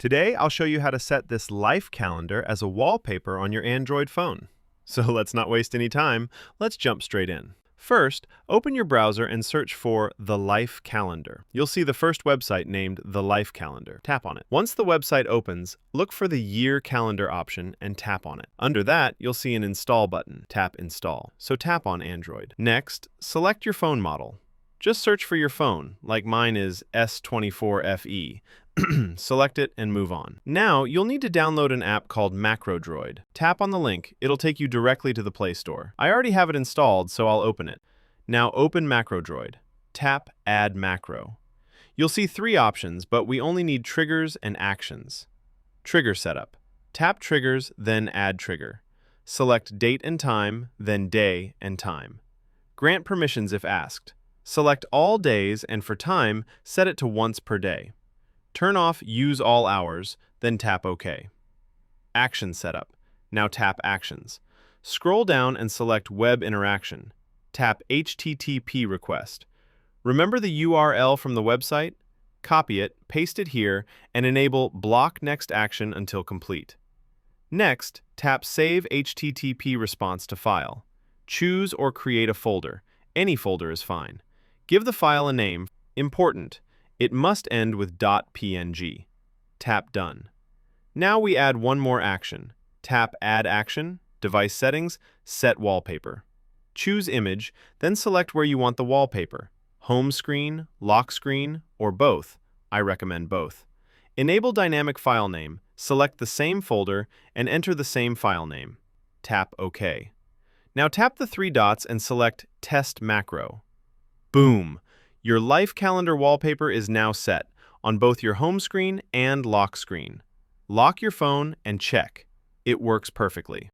Today, I'll show you how to set this life calendar as a wallpaper on your Android phone. So let's not waste any time, let's jump straight in. First, open your browser and search for the Life Calendar. You'll see the first website named The Life Calendar. Tap on it. Once the website opens, look for the Year Calendar option and tap on it. Under that, you'll see an Install button. Tap Install. So tap on Android. Next, select your phone model. Just search for your phone, like mine is S24FE. Select it and move on. Now, you'll need to download an app called MacroDroid. Tap on the link, it'll take you directly to the Play Store. I already have it installed, so I'll open it. Now open MacroDroid. Tap Add Macro. You'll see three options, but we only need triggers and actions. Trigger setup. Tap triggers, then add trigger. Select date and time, then day and time. Grant permissions if asked. Select all days, and for time, set it to once per day. Turn off Use All Hours, then tap OK. Action Setup. Now tap Actions. Scroll down and select Web Interaction. Tap HTTP Request. Remember the URL from the website? Copy it, paste it here, and enable Block Next Action until complete. Next, tap Save HTTP Response to File. Choose or create a folder. Any folder is fine. Give the file a name. Important. It must end with .png. Tap Done. Now we add one more action. Tap Add Action, Device Settings, Set Wallpaper. Choose Image, then select where you want the wallpaper. Home screen, lock screen, or both. I recommend both. Enable Dynamic File Name. Select the same folder and enter the same file name. Tap OK. Now tap the three dots and select Test Macro. Boom! Your Life Calendar wallpaper is now set on both your home screen and lock screen. Lock your phone and check. It works perfectly.